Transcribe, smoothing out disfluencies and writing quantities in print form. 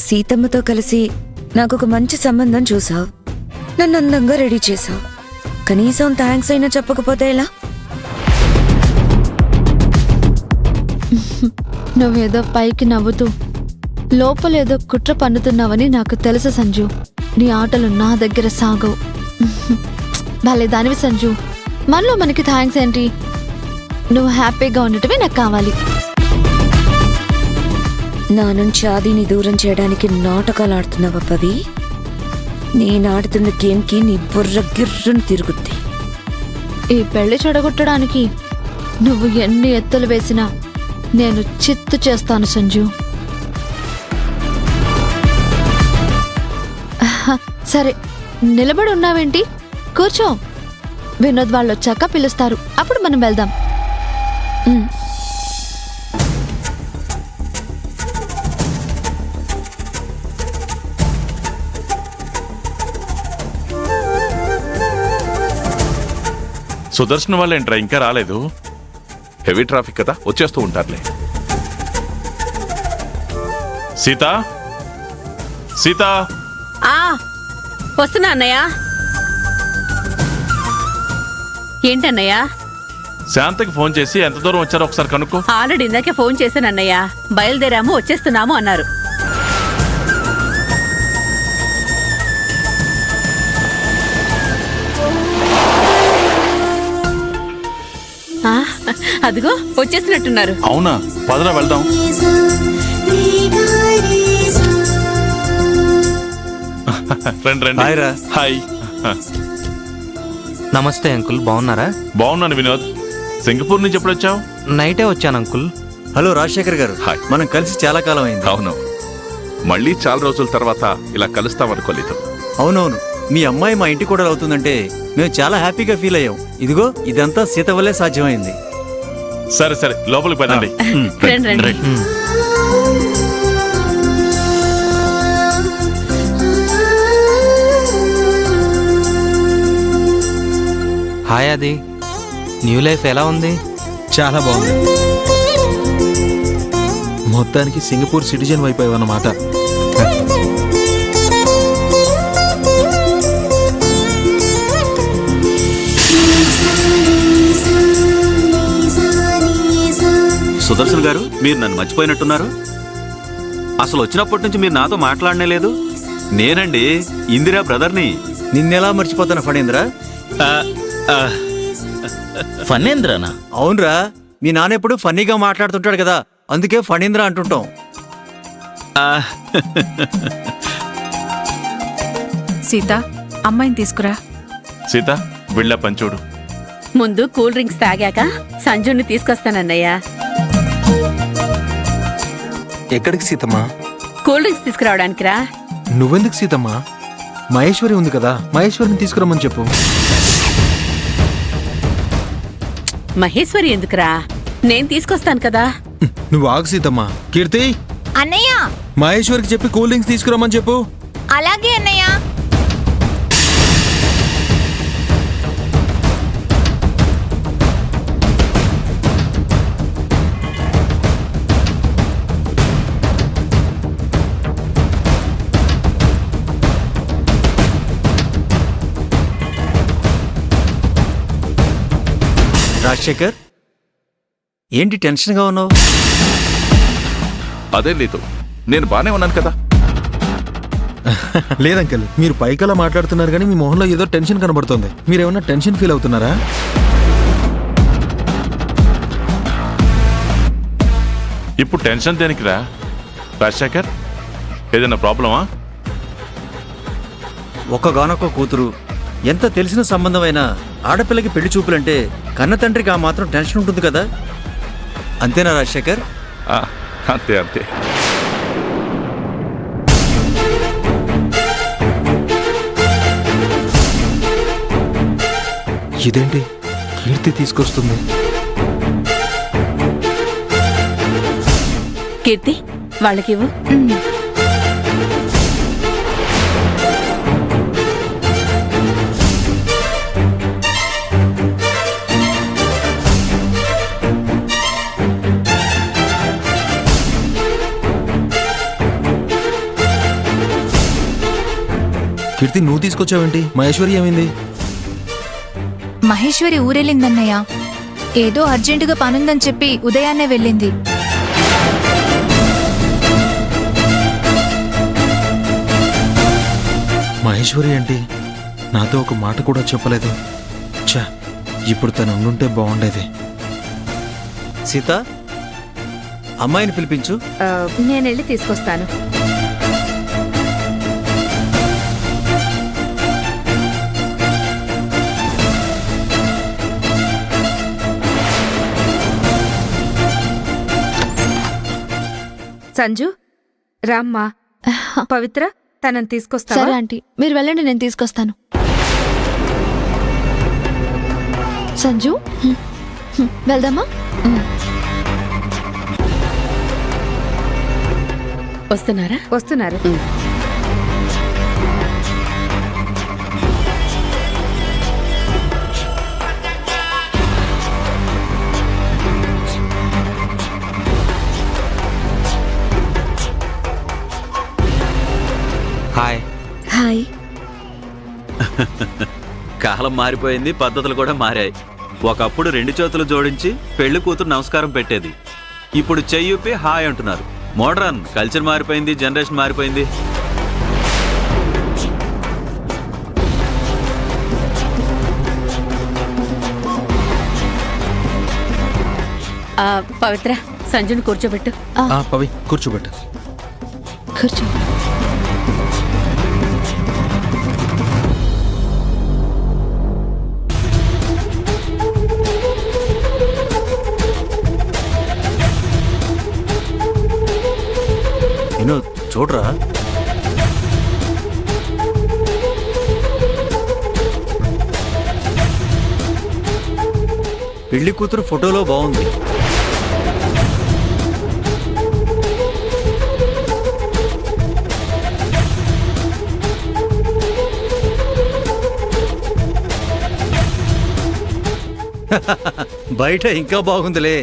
సీతమ్మతో కలిసి నాకొక మంచి సంబంధం చూసావు, నన్ను అందంగా రెడీ చేసావు. కనీసం థ్యాంక్స్ అయినా చెప్పకపోతే ఎలా? నువ్వేదో పైకి నవ్వుతూ లోపలేదో కుట్ర పన్నుతున్నావని నాకు తెలుసు సంజు. నీ ఆటలు నా దగ్గర సాగవు. భలే దానివి సంజు. మనలో మనకి థ్యాంక్స్ ఏంటి? నువ్వు హ్యాపీగా ఉండటమే నాకు కావాలి. నా నుంచి ఆదిని దూరం చేయడానికి నాటకాలు ఆడుతున్నావా పవి? నేను ఆడుతున్న గేమ్కి నీ బుర్ర గిర్రను తిరుగుద్ది. ఈ పెళ్లి చెడగొట్టడానికి నువ్వు ఎన్ని ఎత్తులు వేసినా నేను చిత్తు చేస్తాను సంజు. సరే, నిలబడి ఉన్నావేంటి? కూర్చో. వినోద్ వాళ్ళు వచ్చాక పిలుస్తారు, అప్పుడు మనం వెళ్దాం. సుదర్శన్ వాళ్ళ ఏంట్రా ఇంకా రాలేదు? హెవీ ట్రాఫిక్ కదా, వచ్చేస్తూ ఉంటారులే. సీత, సీత, వస్తున్నా అన్నయ్య. ఏంటన్నయ్య? శాంతకి ఫోన్ చేసి ఎంత దూరం వచ్చారో ఒకసారి కనుక్కో. ఆల్రెడీ ఇందాకే ఫోన్ చేశాను అన్నయ్య. బయలుదేరాము, వచ్చేస్తున్నాము అన్నారు. అదిగో వచ్చేసినట్టున్నారు. అవునా? పదరా వెళ్దాం. రండి రండి. హాయ్. నమస్తే అంకుల్, బాగున్నారా? బాగున్నాను వినోద్. సింగపూర్ నుంచి ఎప్పుడు వచ్చావు? నైటే వచ్చాను అంకుల్. హలో రాజశేఖర్ గారు. హాయ్. మనం కలిసి చాలా కాలం అయింది. అవును, మళ్ళీ చాలా రోజుల తర్వాత ఇలా కలుస్తామనుకోలేదు. అవునవును, మీ అమ్మాయి మా ఇంటి కూడా అవుతుందంటే మేము చాలా హ్యాపీగా ఫీల్ అయ్యాం. ఇదిగో ఇదంతా సీత వల్లే సాధ్యమైంది. సరే సరే, లోపలికి పదండి. రండి రండి. హాయ్ అది, న్యూ లైఫ్ ఎలా ఉంది? చాలా బాగుంది. మొత్తానికి సింగపూర్ సిటిజన్ అయిపోయావు అన్నమాట. సుదర్శన్ గారు, మీరు నన్ను మర్చిపోయినట్టున్నారు. అసలు వచ్చినప్పటి నుంచి మీరు నాతో మాట్లాడనే లేదు. నేనండి ఇందిరా బ్రదర్ని. నిన్నెలా మర్చిపోతాను ఫణేంద్ర? ఫణేంద్రనా? అవునరా, మీ నాన్న ఎప్పుడు ఫన్నీగా మాట్లాడుతుంటాడు కదా, అందుకే ఫణేంద్ర అంటుంటాం. సీత, అమ్మాయిని తీసుకురా. సీత, వెళ్ళా పంచోడు. ముందు కూల్ డ్రింక్స్ తాగాక సంజుని తీసుకొస్తానన్నయ్య. ఎక్కడికి సీతమ్మా? కూల్ డ్రింక్స్ తీసుకురావడానికి రా. నువ్వెందుకు సీతమ్మా? మహేశ్వరి ఉంది కదా, మహేశ్వరిని తీసుకురమ్మని చెప్పు. మహేశ్వరి ఎందుకురా? నేను తీసుకొస్తాను కదా. నువ్వు ఆగు సీతమ్మా. కీర్తి, అన్నయ్య, మహేశ్వరికి చెప్పి కూల్ డ్రింక్స్ తీసుకురమ్మని చెప్పు. అలాగే అన్నయ్య. రాజశేఖర్, ఏంటి టెన్షన్గా ఉన్నావు? అదే లేదు, నేను బానే ఉన్నాను కదా. లేదంకల్, మీరు పైకలా మాట్లాడుతున్నారు కానీ మీ మొహంలో ఏదో టెన్షన్ కనబడుతుంది. మీరేమన్నా టెన్షన్ ఫీల్ అవుతున్నారా? ఇప్పుడు టెన్షన్ దేనికిరా రాజశేఖర్? ఏదైనా ప్రాబ్లమా? ఒక్కగానొక్క కూతురు, ఎంత తెలిసిన సంబంధమైనా ఆడపిల్లకి పెళ్లి చూపులంటే కన్న తండ్రికి ఆ మాత్రం టెన్షన్ ఉంటుంది కదా. అంతేనా రాజశేఖర్? అంతే అంతే. ఇదేంటి కీర్తి తీసుకొస్తుంది? కీర్తి, వాళ్ళకివ్వు. కీర్తి నువ్వు తీసుకొచ్చావేంటి? మహేశ్వరి ఏమైంది? మహేశ్వరి ఊరెళ్ళిందన్నయ్య. ఏదో అర్జెంటుగా పనుందని చెప్పి ఉదయాన్నే వెళ్ళింది. మహేశ్వరి ఏంటి నాతో ఒక మాట కూడా చెప్పలేదు. ఛా, ఇప్పుడు తను ఉండుంటే బాగుండేది. సీత, అమ్మాయిని పిలిపించు. నేను వెళ్ళి తీసుకొస్తాను. సంజు, రామ్మా. పవిత్ర, తనని తీసుకొస్తావా? సరే ఆంటీ, మీరు వెళ్ళండి, నేను తీసుకొస్తాను. సంజు, వెళ్దామా? వస్తున్నారా? వస్తున్నారు. హాయ్. హాయ్. కాలం మారిపోయింది, పద్ధతులు కూడా మారాయి. ఒకప్పుడు 2 చేతులు జోడించి పెళ్లి కూతురు నమస్కారం పెట్టేది. ఇప్పుడు చెయ్యూపి హాయ్ అంటున్నారు. మోడ్రన్ కల్చర్ మారిపోయింది, జనరేషన్ మారిపోయింది. పవిత్ర, సంజుని కూర్చోబెట్టు. పవి కూర్చోబెట్టు. కూర్చో. వినోద్, చూడరా. పెళ్లి కూతురు ఫోటోలో బాగుంది. బయట ఇంకా బాగుందిలే.